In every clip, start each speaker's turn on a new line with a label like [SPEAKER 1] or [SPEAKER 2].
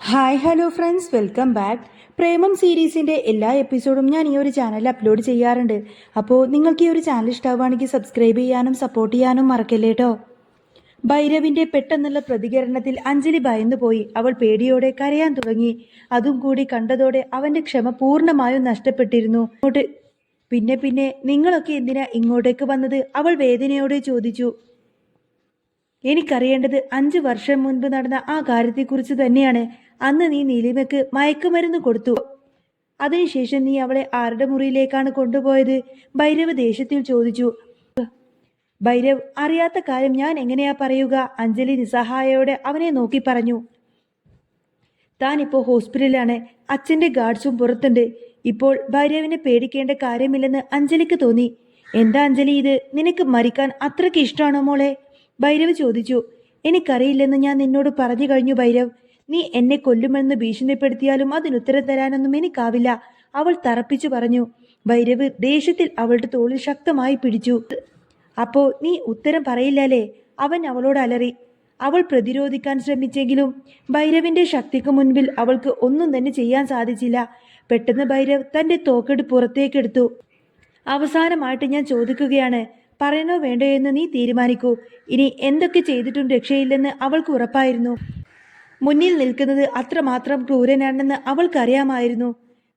[SPEAKER 1] Hi hello friends, welcome back. Premam സീരീസിൻ്റെ എല്ലാ എപ്പിസോഡും ഞാൻ ഈ ഒരു ചാനലിൽ അപ്ലോഡ് ചെയ്യാറുണ്ട്. അപ്പോൾ നിങ്ങൾക്ക് ഈ ഒരു ചാനൽ ഇഷ്ടമാവുകയാണെങ്കിൽ സബ്സ്ക്രൈബ് ചെയ്യാനും സപ്പോർട്ട് ചെയ്യാനും മറക്കല്ലേ കേട്ടോ. ഭൈരവിൻ്റെ പെട്ടെന്നുള്ള പ്രതികരണത്തിൽ അഞ്ജലി ഭയന്നുപോയി. അവൾ പേടിയോടെ കരയാൻ തുടങ്ങി. അതും കൂടി കണ്ടതോടെ അവൻ്റെ ക്ഷമ പൂർണ്ണമായും നഷ്ടപ്പെട്ടിരുന്നു. പിന്നെ നിങ്ങളൊക്കെ എന്തിനാ ഇങ്ങോട്ടേക്ക് വന്നത്? അവൾ വേദനയോടെ ചോദിച്ചു. എനിക്കറിയേണ്ടത് 5 വർഷം മുൻപ് നടന്ന ആ കാര്യത്തെക്കുറിച്ച് തന്നെയാണ്. അന്ന് നീ നീലിമയ്ക്ക് മയക്കുമരുന്ന് കൊടുത്തു. അതിനുശേഷം നീ അവളെ ആരുടെ മുറിയിലേക്കാണ് കൊണ്ടുപോയത്? ഭൈരവ് ദേഷ്യത്തിൽ ചോദിച്ചു. ഭൈരവ്, അറിയാത്ത കാര്യം ഞാൻ എങ്ങനെയാ പറയുക? അഞ്ജലി നിസ്സഹായയോടെ അവനെ നോക്കി പറഞ്ഞു. താൻ ഇപ്പോൾ ഹോസ്പിറ്റലിലാണ്. അച്ഛൻ്റെ ഗാർഡ്സും പുറത്തുണ്ട്. ഇപ്പോൾ ഭൈരവിനെ പേടിക്കേണ്ട കാര്യമില്ലെന്ന് അഞ്ജലിക്ക് തോന്നി. എന്താ അഞ്ജലി ഇത്? നിനക്ക് മരിക്കാൻ അത്രയ്ക്ക് ഇഷ്ടമാണോ മോളെ? ഭൈരവ് ചോദിച്ചു. എനിക്കറിയില്ലെന്ന് ഞാൻ നിന്നോട് പറഞ്ഞു കഴിഞ്ഞു ഭൈരവ്. നീ എന്നെ കൊല്ലുമെന്ന് ഭീഷണിപ്പെടുത്തിയാലും അതിനുത്തരം തരാനൊന്നും എനിക്കാവില്ല, അവൾ തറപ്പിച്ചു പറഞ്ഞു. ഭൈരവ് ദേഷ്യത്തിൽ അവളുടെ തോളിൽ ശക്തമായി പിടിച്ചു. അപ്പോ നീ ഉത്തരം പറയില്ലല്ലേ? അവൻ അവളോട് അലറി. അവൾ പ്രതിരോധിക്കാൻ ശ്രമിച്ചെങ്കിലും ഭൈരവിന്റെ ശക്തിക്ക് മുൻപിൽ അവൾക്ക് ഒന്നും തന്നെ ചെയ്യാൻ സാധിച്ചില്ല. പെട്ടെന്ന് ഭൈരവ് തന്റെ തോക്കെടുത്ത് പുറത്തേക്കെടുത്തു. അവസാനമായിട്ട് ഞാൻ ചോദിക്കുകയാണ്, പറയണോ വേണ്ടോ എന്ന് നീ തീരുമാനിക്കൂ. ഇനി എന്തൊക്കെ ചെയ്തിട്ടും രക്ഷയില്ലെന്ന് അവൾക്ക് ഉറപ്പായിരുന്നു. മുന്നിൽ നിൽക്കുന്നത് അത്രമാത്രം ക്രൂരനാണെന്ന് അവൾക്കറിയാമായിരുന്നു.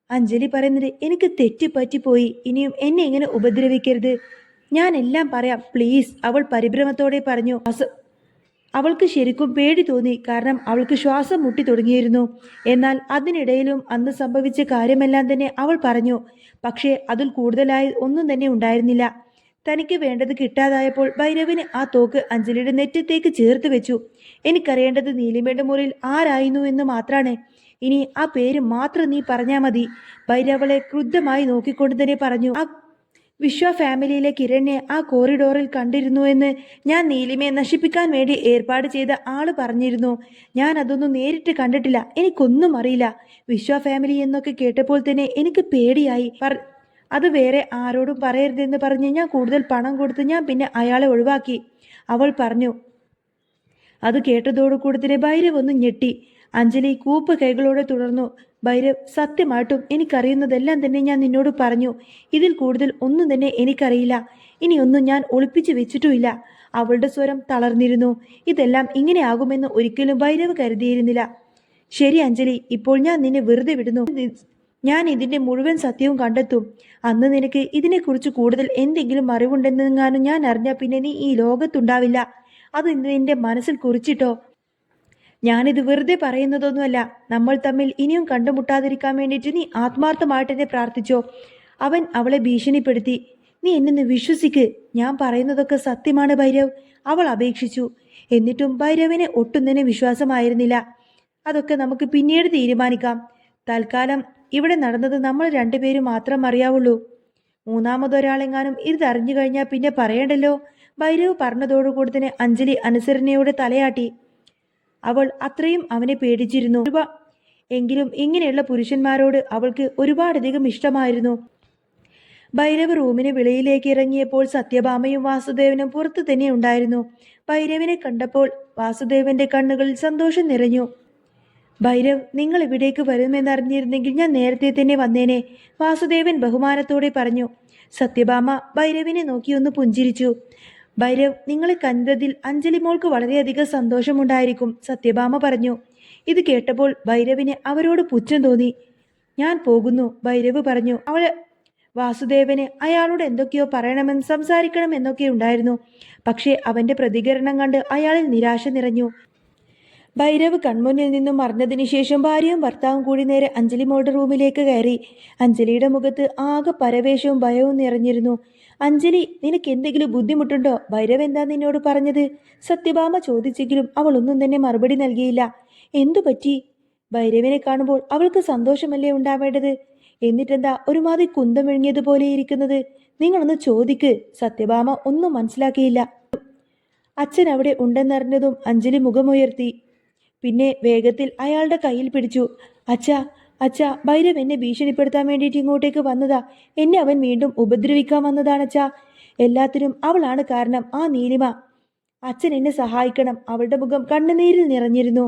[SPEAKER 1] അഞ്ജലി പറയുന്നത്, എനിക്ക് തെറ്റുപറ്റിപ്പോയി. ഇനിയും എന്നെ ഇങ്ങനെ ഉപദ്രവിക്കരുത്. ഞാൻ എല്ലാം പറയാം പ്ലീസ്, അവൾ പരിഭ്രമത്തോടെ പറഞ്ഞു. അവൾക്ക് ശരിക്കും പേടി തോന്നി. കാരണം അവൾക്ക് ശ്വാസം മുട്ടി തുടങ്ങിയിരുന്നു. എന്നാൽ അതിനിടയിലും അന്ന് സംഭവിച്ച കാര്യമെല്ലാം തന്നെ അവൾ പറഞ്ഞു. പക്ഷേ അതിൽ കൂടുതലായി ഒന്നും തന്നെ ഉണ്ടായിരുന്നില്ല. തനിക്ക് വേണ്ടത് കിട്ടാതായപ്പോൾ ഭൈരവിന് ആ തോക്ക് അഞ്ജലിയുടെ നെറ്റത്തേക്ക് ചേർത്ത് വെച്ചു. എനിക്കറിയേണ്ടത് നീലിമയുടെ മുറിയിൽ ആരായിരുന്നു എന്ന് മാത്രമാണ്. ഇനി ആ പേര് മാത്രം നീ പറഞ്ഞാൽ മതി. ഭൈരവളെ ക്രുദ്ധമായി നോക്കിക്കൊണ്ട് തന്നെ പറഞ്ഞു. ആ വിശ്വ ഫാമിലിയിലെ കിരണിനെ ആ കോറിഡോറിൽ കണ്ടിരുന്നു എന്ന് ഞാൻ നീലിമയെ നശിപ്പിക്കാൻ വേണ്ടി ഏർപ്പാട് ചെയ്ത ആള് പറഞ്ഞിരുന്നു. ഞാൻ അതൊന്നും നേരിട്ട് കണ്ടിട്ടില്ല, എനിക്കൊന്നും അറിയില്ല. വിശ്വ ഫാമിലി എന്നൊക്കെ കേട്ടപ്പോൾ തന്നെ എനിക്ക് പേടിയായി. അത് വേറെ ആരോടും പറയരുതെന്ന് പറഞ്ഞ് ഞാൻ കൂടുതൽ പണം കൊടുത്ത് ഞാൻ പിന്നെ അയാളെ ഒഴിവാക്കി, അവൾ പറഞ്ഞു. അത് കേട്ടതോടുകൂടി തന്നെ ഭൈരവ് ഒന്ന് ഞെട്ടി. അഞ്ജലി കൂപ്പ് കൈകളോടെ തുടർന്നു. ഭൈരവ്, സത്യമായിട്ടും എനിക്കറിയുന്നതെല്ലാം തന്നെ ഞാൻ നിന്നോട് പറഞ്ഞു. ഇതിൽ കൂടുതൽ ഒന്നും തന്നെ എനിക്കറിയില്ല. ഇനിയൊന്നും ഞാൻ ഒളിപ്പിച്ചു വെച്ചിട്ടുമില്ല. അവളുടെ സ്വരം തളർന്നിരുന്നു. ഇതെല്ലാം ഇങ്ങനെയാകുമെന്ന് ഒരിക്കലും ഭൈരവ് കരുതിയിരുന്നില്ല. ശരി അഞ്ജലി, ഇപ്പോൾ ഞാൻ നിന്നെ വെറുതെ വിടുന്നു. ഞാൻ ഇതിന്റെ മുഴുവൻ സത്യവും കണ്ടെത്തും. അന്ന് നിനക്ക് ഇതിനെക്കുറിച്ച് കൂടുതൽ എന്തെങ്കിലും അറിവുണ്ടെന്നെങ്ങാനും ഞാൻ അറിഞ്ഞാൽ പിന്നെ നീ ഈ ലോകത്തുണ്ടാവില്ല. അത് നിന്റെ മനസ്സിൽ കുറിച്ചിട്ടോ. ഞാനിത് വെറുതെ പറയുന്നതൊന്നുമല്ല. നമ്മൾ തമ്മിൽ ഇനിയും കണ്ടുമുട്ടാതിരിക്കാൻ വേണ്ടിയിട്ട് നീ ആത്മാർത്ഥമായിട്ട് എന്നെ പ്രാർത്ഥിച്ചോ. അവൻ അവളെ ഭീഷണിപ്പെടുത്തി. നീ എന്നെ വിശ്വസിക്ക്, ഞാൻ പറയുന്നതൊക്കെ സത്യമാണ് ഭൈരവ്, അവൾ അപേക്ഷിച്ചു. എന്നിട്ടും ഭൈരവിനെ ഒട്ടും തന്നെ വിശ്വാസമായിരുന്നില്ല. അതൊക്കെ നമുക്ക് പിന്നീട് തീരുമാനിക്കാം. തൽക്കാലം ഇവിടെ നടന്നത് നമ്മൾ രണ്ടുപേരും മാത്രം അറിയാവുള്ളൂ. മൂന്നാമതൊരാളെങ്ങാനും ഇതറിഞ്ഞു കഴിഞ്ഞാൽ പിന്നെ പറയണ്ടല്ലോ. ഭൈരവ് പറഞ്ഞതോടുകൂടി തന്നെ അഞ്ജലി അനുസരണയോടെ തലയാട്ടി. അവൾ അത്രയും അവനെ പേടിച്ചിരുന്നു. എങ്കിലും ഇങ്ങനെയുള്ള പുരുഷന്മാരോട് അവൾക്ക് ഒരുപാടധികം ഇഷ്ടമായിരുന്നു. ഭൈരവ് റൂമിന് വെളിയിലേക്ക് ഇറങ്ങിയപ്പോൾ സത്യഭാമയും വാസുദേവനും പുറത്തു തന്നെ ഉണ്ടായിരുന്നു. ഭൈരവിനെ കണ്ടപ്പോൾ വാസുദേവന്റെ കണ്ണുകളിൽ സന്തോഷം നിറഞ്ഞു. ഭൈരവ്, നിങ്ങൾ ഇവിടേക്ക് വരുമെന്നറിഞ്ഞിരുന്നെങ്കിൽ ഞാൻ നേരത്തെ തന്നെ വന്നേനെ, വാസുദേവൻ ബഹുമാനത്തോടെ പറഞ്ഞു. സത്യഭാമ ഭൈരവിനെ നോക്കി ഒന്ന് പുഞ്ചിരിച്ചു. ഭൈരവ്, നിങ്ങളെ കണ്ടതിൽ അഞ്ജലി മോൾക്ക് വളരെയധികം സന്തോഷമുണ്ടായിരിക്കും, സത്യഭാമ പറഞ്ഞു. ഇത് കേട്ടപ്പോൾ ഭൈരവിന് അവരോട് പുച്ഛം തോന്നി. ഞാൻ പോകുന്നു, ഭൈരവ് പറഞ്ഞു. വാസുദേവന് അയാളോട് എന്തൊക്കെയോ പറയണമെന്ന് സംസാരിക്കണമെന്നൊക്കെ ഉണ്ടായിരുന്നു. പക്ഷേ അവന്റെ പ്രതികരണം കണ്ട് അയാളിൽ നിരാശ നിറഞ്ഞു. ഭൈരവ് കൺമുന്നിൽ നിന്നും മറഞ്ഞതിനു ശേഷം ഭാര്യയും ഭർത്താവും കൂടി നേരെ അഞ്ജലി മോളുടെ റൂമിലേക്ക് കയറി. അഞ്ജലിയുടെ മുഖത്ത് ആകെ പരവേശവും ഭയവും നിറഞ്ഞിരുന്നു. അഞ്ജലി, നിനക്ക് എന്തെങ്കിലും ബുദ്ധിമുട്ടുണ്ടോ? ഭൈരവ് എന്താ നിന്നോട് പറഞ്ഞത്? സത്യഭാമ ചോദിച്ചെങ്കിലും അവൾ ഒന്നും തന്നെ മറുപടി നൽകിയില്ല. എന്തു പറ്റി? ഭൈരവിനെ കാണുമ്പോൾ അവൾക്ക് സന്തോഷമല്ലേ ഉണ്ടാവേണ്ടത്? എന്നിട്ടെന്താ ഒരുമാതിരി കുന്തം വിഴുങ്ങിയതുപോലെ ഇരിക്കുന്നത്? നിങ്ങളൊന്ന് ചോദിക്ക്. സത്യഭാമ ഒന്നും മനസ്സിലാക്കിയില്ല. അച്ഛൻ അവിടെ ഉണ്ടെന്നറിഞ്ഞതും അഞ്ജലി മുഖമുയർത്തി. പിന്നെ വേഗത്തിൽ അയാളുടെ കയ്യിൽ പിടിച്ചു. അച്ഛാ, അച്ഛാ, ഭൈരവ് എന്നെ ഭീഷണിപ്പെടുത്താൻ വേണ്ടിയിട്ട് ഇങ്ങോട്ടേക്ക് വന്നതാ. എന്നെ അവൻ വീണ്ടും ഉപദ്രവിക്കാൻ വന്നതാണച്ചാ. എല്ലാത്തിനും അവളാണ് കാരണം, ആ നീലിമ. അച്ഛൻ എന്നെ സഹായിക്കണം. അവളുടെ മുഖം കണ്ണുനീരിൽ നിറഞ്ഞിരുന്നു.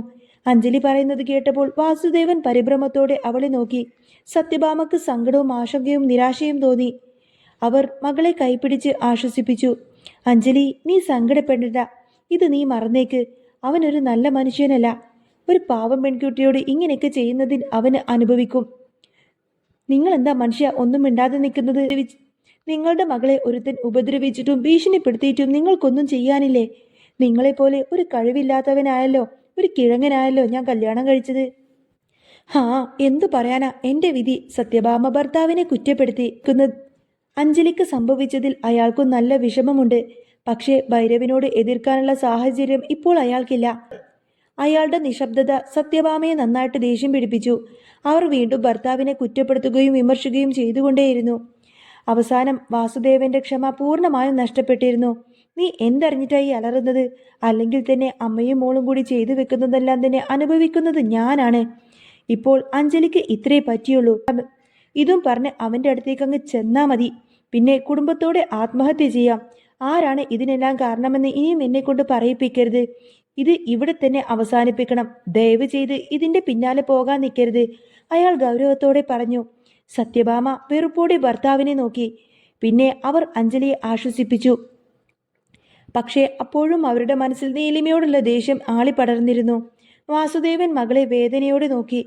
[SPEAKER 1] അഞ്ജലി പറയുന്നത് കേട്ടപ്പോൾ വാസുദേവൻ പരിഭ്രമത്തോടെ അവളെ നോക്കി. സത്യഭാമക്ക് സങ്കടവും ആശങ്കയും നിരാശയും തോന്നി. അവർ മകളെ കൈപിടിച്ച് ആശ്വസിപ്പിച്ചു. അഞ്ജലി, നീ സങ്കടപ്പെടണ്ട. ഇത് നീ മറന്നേക്ക്. അവനൊരു നല്ല മനുഷ്യനല്ല. ഒരു പാവം പെൺകുട്ടിയോട് ഇങ്ങനെയൊക്കെ ചെയ്യുന്നതിൽ അവന് അനുഭവിക്കും. നിങ്ങൾ എന്താ മനുഷ്യ ഒന്നും മിണ്ടാതെ നിൽക്കുന്നത്? നിങ്ങളുടെ മകളെ ഒരുത്തൻ ഉപദ്രവിച്ചിട്ടും ഭീഷണിപ്പെടുത്തിയിട്ടും നിങ്ങൾക്കൊന്നും ചെയ്യാനില്ലേ? നിങ്ങളെപ്പോലെ ഒരു കഴിവില്ലാത്തവനായല്ലോ, ഒരു കിഴങ്ങനായല്ലോ ഞാൻ കല്യാണം കഴിച്ചത്. ഹാ, എന്തു പറയാനാ എൻ്റെ വിധി. സത്യഭാമ ഭർത്താവിനെ കുറ്റപ്പെടുത്തിക്കുന്നത് അഞ്ജലിക്ക് സംഭവിച്ചതിൽ അയാൾക്കും നല്ല വിഷമമുണ്ട്. പക്ഷേ ഭൈരവിനോട് എതിർക്കാനുള്ള സാഹചര്യം ഇപ്പോൾ അയാൾക്കില്ല. അയാളുടെ നിശബ്ദത സത്യഭാമയെ നന്നായിട്ട് ദേഷ്യം പിടിപ്പിച്ചു. അവർ വീണ്ടും ഭർത്താവിനെ കുറ്റപ്പെടുത്തുകയും വിമർശിക്കുകയും ചെയ്തുകൊണ്ടേയിരുന്നു. അവസാനം വാസുദേവന്റെ ക്ഷമ പൂർണ്ണമായും നഷ്ടപ്പെട്ടിരുന്നു. നീ എന്തറിഞ്ഞിട്ടായി അലറുന്നത്? അല്ലെങ്കിൽ തന്നെ അമ്മയും മോളും കൂടി ചെയ്തു വെക്കുന്നതെല്ലാം തന്നെ അനുഭവിക്കുന്നത് ഞാനാണ്. ഇപ്പോൾ അഞ്ജലിക്ക് ഇത്രേ പറ്റിയുള്ളൂ. ഇതും പറഞ്ഞ് അവന്റെ അടുത്തേക്ക് അങ്ങ് ചെന്നാ മതി. പിന്നെ കുടുംബത്തോടെ ആത്മഹത്യ ചെയ്യാം. ആരാണ് ഇതിനെല്ലാം കാരണമെന്ന് ഇനിയും എന്നെ കൊണ്ട് പറയിപ്പിക്കരുത്. ഇത് ഇവിടെ തന്നെ അവസാനിപ്പിക്കണം. ദയവ് ചെയ്ത് ഇതിന്റെ പിന്നാലെ പോകാൻ നിൽക്കരുത്, അയാൾ ഗൗരവത്തോടെ പറഞ്ഞു. സത്യഭാമ വെറുപ്പോടെ ഭർത്താവിനെ നോക്കി. പിന്നെ അവർ അഞ്ജലിയെ ആശ്വസിപ്പിച്ചു. പക്ഷേ അപ്പോഴും അവരുടെ മനസ്സിൽ നീലിമയോടുള്ള ദേഷ്യം ആളിപ്പടർന്നിരുന്നു. വാസുദേവൻ മകളെ വേദനയോടെ നോക്കി.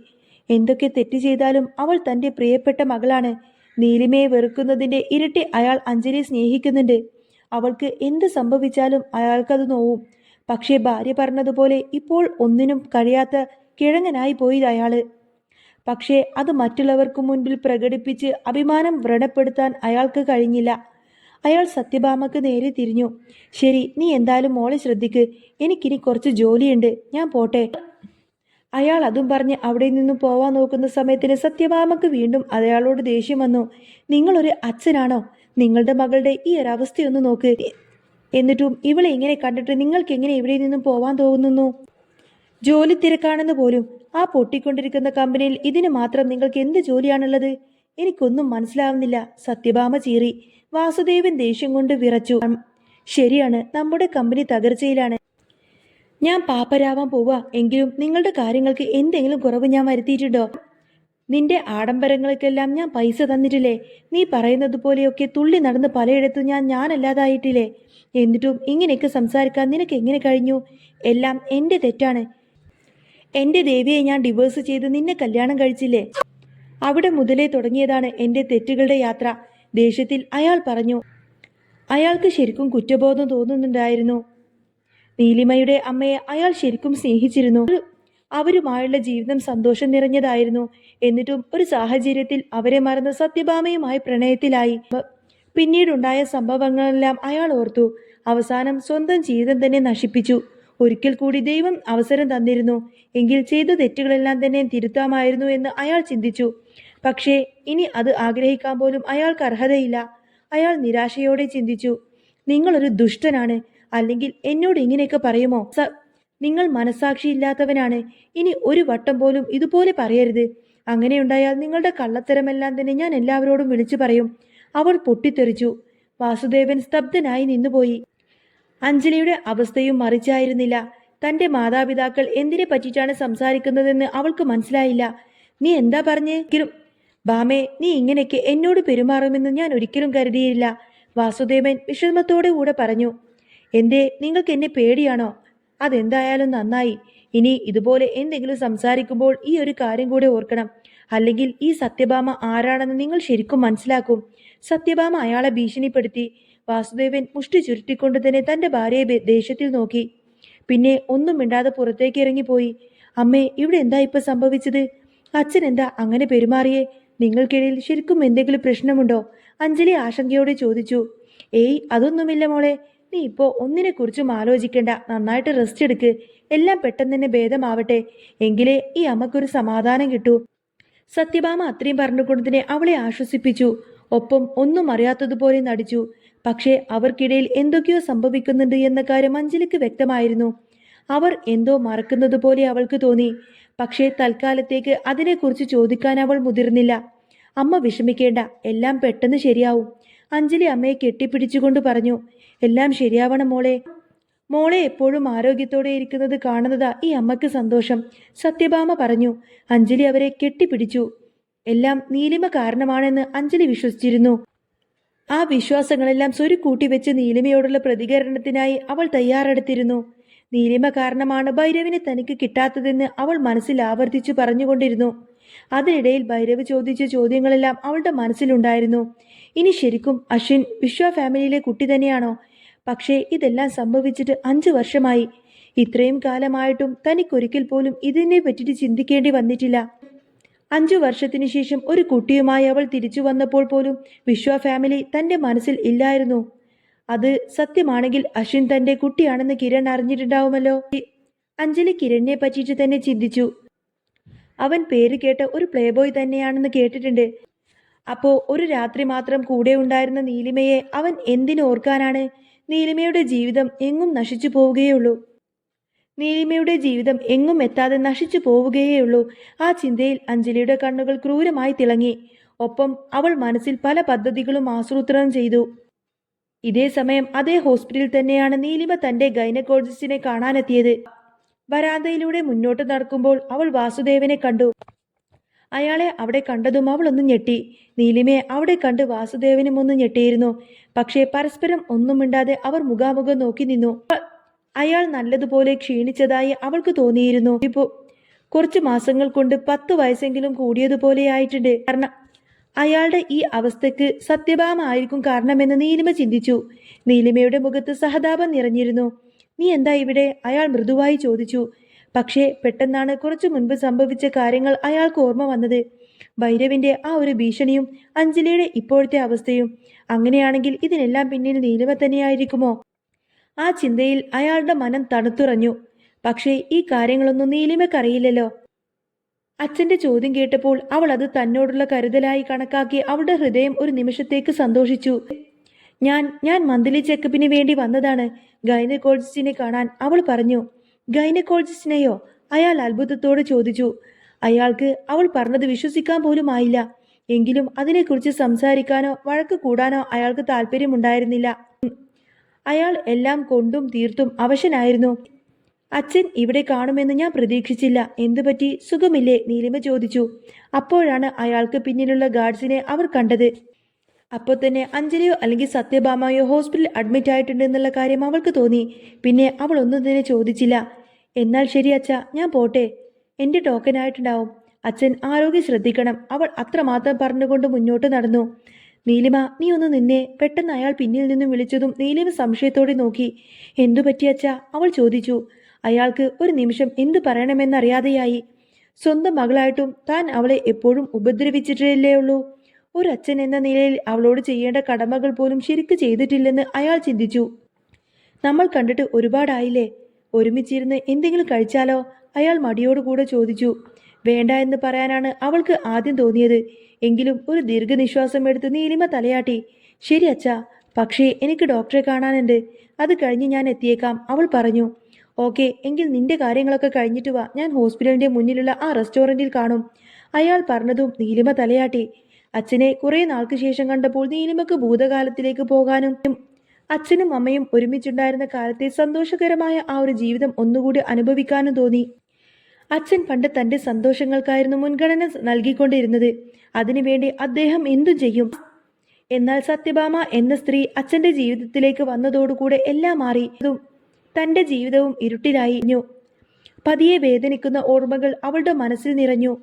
[SPEAKER 1] എന്തൊക്കെ തെറ്റ് ചെയ്താലും അവൾ തന്റെ പ്രിയപ്പെട്ട മകളാണ്. നീലിമയെ വെറുക്കുന്നതിന്റെ ഇരട്ടി അയാൾ അഞ്ജലിയെ സ്നേഹിക്കുന്നുണ്ട്. അവൾക്ക് എന്ത് സംഭവിച്ചാലും അയാൾക്കത് നോവും. പക്ഷേ ഭാര്യ പറഞ്ഞതുപോലെ ഇപ്പോൾ ഒന്നിനും കഴിയാത്ത കിഴങ്ങനായി പോയി അയാള്. പക്ഷേ അത് മറ്റുള്ളവർക്ക് മുൻപിൽ പ്രകടിപ്പിച്ച് അഭിമാനം വ്രണപ്പെടുത്താൻ അയാൾക്ക് കഴിഞ്ഞില്ല. അയാൾ സത്യഭാമക്ക് നേരെ തിരിഞ്ഞു. ശരി, നീ എന്തായാലും മോളെ ശ്രദ്ധിക്ക്. എനിക്കിനി കുറച്ച് ജോലിയുണ്ട്, ഞാൻ പോട്ടെ. അയാൾ അതും പറഞ്ഞ് അവിടെ നിന്നും പോവാൻ നോക്കുന്ന സമയത്തിന് സത്യഭാമക്ക് വീണ്ടും അയാളോട് ദേഷ്യം വന്നു. നിങ്ങളൊരു അച്ഛനാണോ? നിങ്ങളുടെ മകളുടെ ഈ ഒരവസ്ഥയൊന്ന് നോക്ക്. എന്നിട്ടും ഇവളെ ഇങ്ങനെ കണ്ടിട്ട് നിങ്ങൾക്ക് എങ്ങനെ ഇവിടെ നിന്നും പോവാൻ തോന്നുന്നു? ജോലി തിരക്കാണെന്ന് പോലും. ആ പൊട്ടിക്കൊണ്ടിരിക്കുന്ന കമ്പനിയിൽ ഇതിന് മാത്രം നിങ്ങൾക്ക് എന്ത് ജോലിയാണുള്ളത്? എനിക്കൊന്നും മനസ്സിലാവുന്നില്ല. സത്യഭാമ ചീറി. വാസുദേവൻ ദേഷ്യം കൊണ്ട് വിറച്ചു. ശരിയാണ്, നമ്മുടെ കമ്പനി തകർച്ചയിലാണ്. ഞാൻ പാപ്പരാവാൻ പോവാ. എങ്കിലും നിങ്ങളുടെ കാര്യങ്ങൾക്ക് എന്തെങ്കിലും കുറവ് ഞാൻ വരുത്തിയിട്ടുണ്ടോ? നിന്റെ ആഡംബരങ്ങൾക്കെല്ലാം ഞാൻ പൈസ തന്നിട്ടില്ലേ? നീ പറയുന്നത് പോലെയൊക്കെ തുള്ളി നടന്ന് പലയിടത്തും ഞാനല്ലാതായിട്ടില്ലേ? എന്നിട്ടും ഇങ്ങനെയൊക്കെ സംസാരിക്കാൻ നിനക്ക് എങ്ങനെ കഴിഞ്ഞു? എല്ലാം എൻ്റെ തെറ്റാണ്. എൻ്റെ ദേവിയെ ഞാൻ ഡിവോഴ്സ് ചെയ്ത് നിന്നെ കല്യാണം കഴിച്ചില്ലേ? അവിടെ മുതലേ തുടങ്ങിയതാണ് എൻ്റെ തെറ്റുകളുടെ യാത്ര. ദേഷ്യത്തിൽ അയാൾ പറഞ്ഞു. അയാൾക്ക് ശരിക്കും കുറ്റബോധം തോന്നുന്നുണ്ടായിരുന്നു. നീലിമയുടെ അമ്മയെ അയാൾ ശരിക്കും സ്നേഹിച്ചിരുന്നു. അവരുമായുള്ള ജീവിതം സന്തോഷം നിറഞ്ഞതായിരുന്നു. എന്നിട്ടും ഒരു സാഹചര്യത്തിൽ അവരെ മറന്ന് സത്യഭാമയുമായി പ്രണയത്തിലായി. പിന്നീടുണ്ടായ സംഭവങ്ങളെല്ലാം അയാൾ ഓർത്തു. അവസാനം സ്വന്തം ജീവിതം തന്നെ നശിപ്പിച്ചു. ഒരിക്കൽ കൂടി ദൈവം അവസരം തന്നിരുന്നു എങ്കിൽ ചെയ്ത തെറ്റുകളെല്ലാം തന്നെ തിരുത്താമായിരുന്നു എന്ന് അയാൾ ചിന്തിച്ചു. പക്ഷേ ഇനി അത് ആഗ്രഹിക്കാൻ പോലും അയാൾക്ക് അർഹതയില്ല. അയാൾ നിരാശയോടെ ചിന്തിച്ചു. നിങ്ങളൊരു ദുഷ്ടനാണ്. അല്ലെങ്കിൽ എന്നോട് ഇങ്ങനെയൊക്കെ പറയുമോ? നിങ്ങൾ മനസാക്ഷിയില്ലാത്തവനാണ്. ഇനി ഒരു വട്ടം പോലും ഇതുപോലെ പറയരുത്. അങ്ങനെയുണ്ടായാൽ നിങ്ങളുടെ കള്ളത്തരമെല്ലാം തന്നെ ഞാൻ എല്ലാവരോടും വിളിച്ചു പറയും. അവൾ പൊട്ടിത്തെറിച്ചു. വാസുദേവൻ സ്തബ്ധനായി നിന്നുപോയി. അഞ്ജലിയുടെ അവസ്ഥയും മറിച്ചായിരുന്നില്ല. തന്റെ മാതാപിതാക്കൾ എന്തിനെ പറ്റിയിട്ടാണ് സംസാരിക്കുന്നതെന്ന് അവൾക്ക് മനസ്സിലായില്ല. നീ എന്താ പറഞ്ഞേ? ബാമേ, നീ ഇങ്ങനെയൊക്കെ എന്നോട് പെരുമാറുമെന്ന് ഞാൻ ഒരിക്കലും കരുതിയില്ല. വാസുദേവൻ വിഷമത്തോടെ കൂടെ പറഞ്ഞു. എന്തേ, നിങ്ങൾക്ക് എന്നെ പേടിയാണോ? അതെന്തായാലും നന്നായി. ഇനി ഇതുപോലെ എന്തെങ്കിലും സംസാരിക്കുമ്പോൾ ഈ ഒരു കാര്യം കൂടെ ഓർക്കണം. അല്ലെങ്കിൽ ഈ സത്യഭാമ ആരാണെന്ന് നിങ്ങൾ ശരിക്കും മനസ്സിലാക്കും. സത്യഭാമ അയാളെ ഭീഷണിപ്പെടുത്തി. വാസുദേവൻ മുഷ്ടി ചുരുട്ടിക്കൊണ്ട് തന്നെ തന്റെ ഭാര്യയെ ദേഷ്യത്തിൽ നോക്കി. പിന്നെ ഒന്നും മിണ്ടാതെ പുറത്തേക്ക് ഇറങ്ങിപ്പോയി. അമ്മേ, ഇവിടെ എന്താ ഇപ്പൊ സംഭവിച്ചത്? അച്ഛൻ എന്താ അങ്ങനെ പെരുമാറിയേ? നിങ്ങൾക്കിടയിൽ ശരിക്കും എന്തെങ്കിലും പ്രശ്നമുണ്ടോ? അഞ്ജലി ആശങ്കയോടെ ചോദിച്ചു. ഏയ്, അതൊന്നുമില്ല മോളെ. നീ ഇപ്പോ ഒന്നിനെക്കുറിച്ചും ആലോചിക്കണ്ട. നന്നായിട്ട് റെസ്റ്റ് എടുക്ക്. എല്ലാം പെട്ടെന്ന് തന്നെ ഭേദമാവട്ടെ. എങ്കിലേ ഈ അമ്മക്കൊരു സമാധാനം കിട്ടൂ. സത്യഭാമ അത്രയും പറഞ്ഞുകൊണ്ട് തന്നെ അവളെ ആശ്വസിപ്പിച്ചു. ഒപ്പം ഒന്നും അറിയാത്തതുപോലെ നടിച്ചു. പക്ഷേ അവർക്കിടയിൽ എന്തൊക്കെയോ സംഭവിക്കുന്നുണ്ട് എന്ന കാര്യം അഞ്ജലിക്ക് വ്യക്തമായിരുന്നു. അവർ എന്തോ മറക്കുന്നത് പോലെ അവൾക്ക് തോന്നി. പക്ഷേ തൽക്കാലത്തേക്ക് അതിനെക്കുറിച്ച് ചോദിക്കാൻ അവൾ മുതിർന്നില്ല. അമ്മ വിഷമിക്കേണ്ട, എല്ലാം പെട്ടെന്ന് ശരിയാവും. അഞ്ജലി അമ്മയെ കെട്ടിപ്പിടിച്ചുകൊണ്ട് പറഞ്ഞു. എല്ലാം ശരിയാവണം മോളെ. മോളെ എപ്പോഴും ആരോഗ്യത്തോടെ ഇരിക്കുന്നത് കാണുന്നതാ ഈ അമ്മക്ക് സന്തോഷം, സത്യഭാമ പറഞ്ഞു. അഞ്ജലി അവരെ കെട്ടിപ്പിടിച്ചു. എല്ലാം നീലിമ കാരണമാണെന്ന് അഞ്ജലി വിശ്വസിച്ചിരുന്നു. ആ വിശ്വാസങ്ങളെല്ലാം സ്വരുക്കൂട്ടി വെച്ച് നീലിമയോടുള്ള പ്രതികരണത്തിനായി അവൾ തയ്യാറെടുത്തിരുന്നു. നീലിമ കാരണമാണ് ഭൈരവിനെ തനിക്ക് കിട്ടാത്തതെന്ന് അവൾ മനസ്സിൽ ആവർത്തിച്ചു പറഞ്ഞുകൊണ്ടിരുന്നു. അതിനിടയിൽ ഭൈരവ് ചോദിച്ച ചോദ്യങ്ങളെല്ലാം അവളുടെ മനസ്സിലുണ്ടായിരുന്നു. ഇനി ശരിക്കും അശ്വിൻ വിശ്വ ഫാമിലിയിലെ കുട്ടി തന്നെയാണോ? പക്ഷേ ഇതെല്ലാം സംഭവിച്ചിട്ട് 5 വർഷമായി. ഇത്രയും കാലമായിട്ടും തനിക്കൊരിക്കൽ പോലും ഇതിനെ പറ്റിയിട്ട് ചിന്തിക്കേണ്ടി വന്നിട്ടില്ല. 5 വർഷത്തിനു ശേഷം ഒരു കുട്ടിയുമായി അവൾ തിരിച്ചു വന്നപ്പോൾ പോലും വിശ്വ ഫാമിലി തന്റെ മനസ്സിൽ ഇല്ലായിരുന്നു. അത് സത്യമാണെങ്കിൽ അശ്വിൻ തന്റെ കുട്ടിയാണെന്ന് കിരൺ അറിഞ്ഞിട്ടുണ്ടാവുമല്ലോ. അഞ്ജലി കിരണിനെ പറ്റിയിട്ട് തന്നെ ചിന്തിച്ചു. അവൻ പേര് കേട്ട ഒരു പ്ലേ ബോയ് തന്നെയാണെന്ന് കേട്ടിട്ടുണ്ട്. അപ്പോ ഒരു രാത്രി മാത്രം കൂടെ ഉണ്ടായിരുന്ന നീലിമയെ അവൻ എന്തിനു ഓർക്കാനാണ്? നീലിമയുടെ ജീവിതം എങ്ങും നശിച്ചു പോവുകയുള്ളൂ. നീലിമയുടെ ജീവിതം എങ്ങും എത്താതെ നശിച്ചു പോവുകയേയുള്ളൂ. ആ ചിന്തയിൽ അഞ്ജലിയുടെ കണ്ണുകൾ ക്രൂരമായി തിളങ്ങി. ഒപ്പം അവൾ മനസ്സിൽ പല പദ്ധതികളും ആസൂത്രണം ചെയ്തു. ഇതേ സമയം അതേ ഹോസ്പിറ്റലിൽ തന്നെയാണ് നീലിമ തന്റെ ഗൈനക്കോളജിസ്റ്റിനെ കാണാനെത്തിയത്. വരാന്തയിലൂടെ മുന്നോട്ട് നടക്കുമ്പോൾ അവൾ വാസുദേവനെ കണ്ടു. അയാളെ അവിടെ കണ്ടതും അവൾ ഒന്ന് ഞെട്ടി. നീലിമയെ അവിടെ കണ്ട് വാസുദേവനും ഒന്ന് ഞെട്ടിയിരുന്നു. പക്ഷേ പരസ്പരം ഒന്നും മിണ്ടാതെ അവർ മുഖാമുഖം നോക്കി നിന്നു. അയാൾ നല്ലതുപോലെ ക്ഷീണിച്ചതായി അവൾക്ക് തോന്നിയിരുന്നു. ഇപ്പോ കുറച്ച് മാസങ്ങൾ കൊണ്ട് 10 വയസ്സെങ്കിലും കൂടിയതുപോലെയായിട്ടുണ്ട്. കാരണം അയാളുടെ ഈ അവസ്ഥയ്ക്ക് സത്യഭാമ ആയിരിക്കും കാരണമെന്ന് നീലിമ ചിന്തിച്ചു. നീലിമയുടെ മുഖത്ത് സഹതാപം നിറഞ്ഞിരുന്നു. നീ എന്താ ഇവിടെ? അയാൾ മൃദുവായി ചോദിച്ചു. പക്ഷേ പെട്ടെന്നാണ് കുറച്ചു മുൻപ് സംഭവിച്ച കാര്യങ്ങൾ അയാൾക്ക് ഓർമ്മ വന്നത്. ഭൈരവിന്റെ ആ ഒരു ഭീഷണിയും അഞ്ജലിയുടെ ഇപ്പോഴത്തെ അവസ്ഥയും. അങ്ങനെയാണെങ്കിൽ ഇതിനെല്ലാം പിന്നിൽ നീലിമ തന്നെയായിരിക്കുമോ? ആ ചിന്തയിൽ അയാളുടെ മനം തണുത്തുറഞ്ഞു. പക്ഷേ ഈ കാര്യങ്ങളൊന്നും നീലിമക്കറിയില്ലല്ലോ. അച്ഛന്റെ ചോദ്യം കേട്ടപ്പോൾ അവൾ അത് തന്നോടുള്ള കരുതലായി കണക്കാക്കി അവളുടെ ഹൃദയം ഒരു നിമിഷത്തേക്ക് സന്തോഷിച്ചു. ഞാൻ മന്ത്ലി ചെക്കപ്പിന് വേണ്ടി വന്നതാണ്, ഗൈനക്കോളജിസ്റ്റിനെ കാണാൻ, അവൾ പറഞ്ഞു. ഗൈനക്കോളജിസ്റ്റിനെയോ? അയാൾ അത്ഭുതത്തോടെ ചോദിച്ചു. അയാൾക്ക് അവൾ പറഞ്ഞത് വിശ്വസിക്കാൻ പോലും ആയില്ല. എങ്കിലും അതിനെക്കുറിച്ച് സംസാരിക്കാനോ വഴക്ക് കൂടാനോ അയാൾക്ക് താല്പര്യമുണ്ടായിരുന്നില്ല. അയാൾ എല്ലാം കൊണ്ടും തീർത്തും അവശനായിരുന്നു. അച്ഛൻ ഇവിടെ കാണുമെന്ന് ഞാൻ പ്രതീക്ഷിച്ചില്ല. എന്തുപറ്റി? സുഖമില്ലേ? നീലിമ ചോദിച്ചു. അപ്പോഴാണ് അയാൾക്ക് പിന്നിലുള്ള ഗാർഡ്സിനെ അവർ കണ്ടത്. അപ്പോൾ തന്നെ അഞ്ജലിയോ അല്ലെങ്കിൽ സത്യഭാമയോ ഹോസ്പിറ്റലിൽ അഡ്മിറ്റ് ആയിട്ടുണ്ട് എന്നുള്ള കാര്യം അവൾക്ക് തോന്നി. പിന്നെ അവൾ ഒന്നും തന്നെ ചോദിച്ചില്ല. എന്നാൽ ശരി അച്ഛാ, ഞാൻ പോട്ടെ. എൻ്റെ ടോക്കൺ ആയിട്ടുണ്ടാവും. അച്ഛൻ ആരോഗ്യം ശ്രദ്ധിക്കണം. അവൾ അത്രമാത്രം പറഞ്ഞുകൊണ്ട് മുന്നോട്ട് നടന്നു. നീലിമ, നീ ഒന്ന് നിന്നെ. പെട്ടെന്ന് അയാൾ പിന്നിൽ നിന്നും വിളിച്ചതും നീലിമ സംശയത്തോടെ നോക്കി. എന്തു പറ്റിയച്ഛാ? അവൾ ചോദിച്ചു. അയാൾക്ക് ഒരു നിമിഷം എന്തു പറയണമെന്നറിയാതെയായി. സ്വന്തം മകളായിട്ടും താൻ അവളെ എപ്പോഴും ഉപദ്രവിച്ചിട്ടല്ലേ ഉള്ളൂ. ഒരു അച്ഛൻ എന്ന നിലയിൽ അവളോട് ചെയ്യേണ്ട കടമകൾ പോലും ശരിക്ക് ചെയ്തിട്ടില്ലെന്ന് അയാൾ ചിന്തിച്ചു. നമ്മൾ കണ്ടിട്ട് ഒരുപാടായില്ലേ, ഒരുമിച്ചിരുന്ന് എന്തെങ്കിലും കഴിച്ചാലോ? അയാൾ മടിയോടുകൂടെ ചോദിച്ചു. വേണ്ട എന്ന് പറയാനാണ് അവൾക്ക് ആദ്യം തോന്നിയത്. എങ്കിലും ഒരു ദീർഘനിശ്വാസം എടുത്ത് നീലിമ തലയാട്ടി. ശരി അച്ഛാ, പക്ഷേ എനിക്ക് ഡോക്ടറെ കാണാനുണ്ട്. അത് കഴിഞ്ഞ് ഞാൻ എത്തിയേക്കാം, അവൾ പറഞ്ഞു. ഓക്കെ, എങ്കിൽ നിന്റെ കാര്യങ്ങളൊക്കെ കഴിഞ്ഞിട്ട് വാ. ഞാൻ ഹോസ്പിറ്റലിന്റെ മുന്നിലുള്ള ആ റെസ്റ്റോറൻറ്റിൽ കാണും, അയാൾ പറഞ്ഞതും നീലിമ തലയാട്ടി. അച്ഛനെ കുറെ നാൾക്ക് ശേഷം കണ്ടപ്പോൾ നീലിമക്ക് ഭൂതകാലത്തിലേക്ക് പോകാനും അച്ഛനും അമ്മയും ഒരുമിച്ചുണ്ടായിരുന്ന കാലത്തെ സന്തോഷകരമായ ആ ഒരു ജീവിതം ഒന്നുകൂടി അനുഭവിക്കാനും തോന്നി. അച്ഛൻ പണ്ട് തന്റെ സന്തോഷങ്ങൾക്കായിരുന്നു മുൻഗണന നൽകിക്കൊണ്ടിരുന്നത്. അതിനുവേണ്ടി അദ്ദേഹം എന്തും ചെയ്യും. എന്നാൽ സത്യഭാമ എന്ന സ്ത്രീ അച്ഛന്റെ ജീവിതത്തിലേക്ക് വന്നതോടുകൂടെ എല്ലാം മാറി. തന്റെ ജീവിതവും ഇരുട്ടിലായി. പതിയെ വേദനിക്കുന്ന ഓർമ്മകൾ അവളുടെ മനസ്സിൽ നിറഞ്ഞു.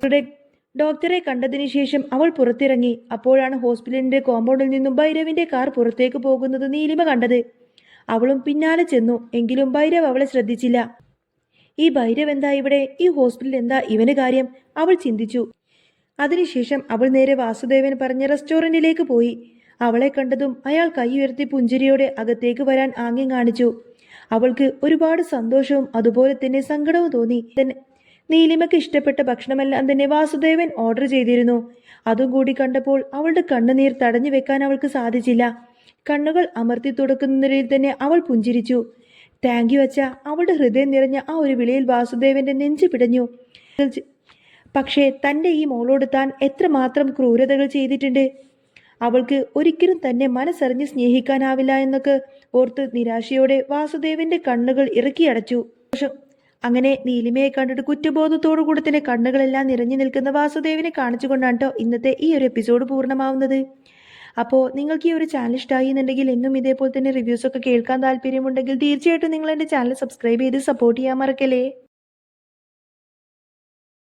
[SPEAKER 1] ഡോക്ടറെ കണ്ടതിനു ശേഷം അവൾ പുറത്തിറങ്ങി. അപ്പോഴാണ് ഹോസ്പിറ്റലിന്റെ കോമ്പൗണ്ടിൽ നിന്നും ഭൈരവിന്റെ കാർ പുറത്തേക്ക് പോകുന്നത് നീലിമ കണ്ടത്. അവളും പിന്നാലെ ചെന്നു. എങ്കിലും ഭൈരവ് അവളെ ശ്രദ്ധിച്ചില്ല. ഈ ഭൈരവ് എന്താ ഇവിടെ? ഈ ഹോസ്പിറ്റലിൽ എന്താ ഇവന് കാര്യം? അവൾ ചിന്തിച്ചു. അതിനുശേഷം അവൾ നേരെ വാസുദേവൻ പറഞ്ഞ റെസ്റ്റോറന്റിലേക്ക് പോയി. അവളെ കണ്ടതും അയാൾ കൈ ഉയർത്തി പുഞ്ചിരിയോടെ അകത്തേക്ക് വരാൻ ആംഗ്യം കാണിച്ചു. അവൾക്ക് ഒരുപാട് സന്തോഷവും അതുപോലെ തന്നെ സങ്കടവും തോന്നി. നീലിമയ്ക്ക് ഇഷ്ടപ്പെട്ട ഭക്ഷണമെല്ലാം തന്നെ വാസുദേവൻ ഓർഡർ ചെയ്തിരുന്നു. അതും കൂടി കണ്ടപ്പോൾ അവളുടെ കണ്ണുനീർ തടഞ്ഞു വെക്കാൻ അവൾക്ക് സാധിച്ചില്ല. കണ്ണുകൾ അമർത്തി തുടക്കുന്നതിൽ തന്നെ അവൾ പുഞ്ചിരിച്ചു. താങ്ക് യു അച്ഛ. അവളുടെ ഹൃദയം നിറഞ്ഞ ആ ഒരു വിളിയിൽ വാസുദേവന്റെ നെഞ്ചു പിടഞ്ഞു. പക്ഷേ തന്റെ ഈ മോളോട് താൻ എത്രമാത്രം ക്രൂരതകൾ ചെയ്തിട്ടുണ്ട്. അവൾക്ക് ഒരിക്കലും തന്നെ മനസ്സറിഞ്ഞ് സ്നേഹിക്കാനാവില്ല എന്നൊക്കെ ഓർത്ത് നിരാശയോടെ വാസുദേവന്റെ കണ്ണുകൾ ഇറുക്കിയടച്ചു. അങ്ങനെ നീലിമയെ കണ്ടിട്ട് കുറ്റബോധത്തോടു കൂടെ തന്നെ കണ്ണുകളെല്ലാം നിറഞ്ഞു നിൽക്കുന്ന വാസുദേവനെ കാണിച്ചുകൊണ്ടാണ് കേട്ടോ ഇന്നത്തെ ഈ ഒരു എപ്പിസോഡ് പൂർണ്ണമാവുന്നത്. അപ്പോൾ നിങ്ങൾക്ക് ഈ ഒരു ചാനൽ ഇഷ്ടമായി എന്നുണ്ടെങ്കിൽ എന്നും ഇതേപോലെ തന്നെ റിവ്യൂസൊക്കെ കേൾക്കാൻ താല്പര്യമുണ്ടെങ്കിൽ തീർച്ചയായിട്ടും നിങ്ങൾ എൻ്റെ ചാനൽ സബ്സ്ക്രൈബ് ചെയ്ത് സപ്പോർട്ട് ചെയ്യാൻ മറക്കല്ലേ.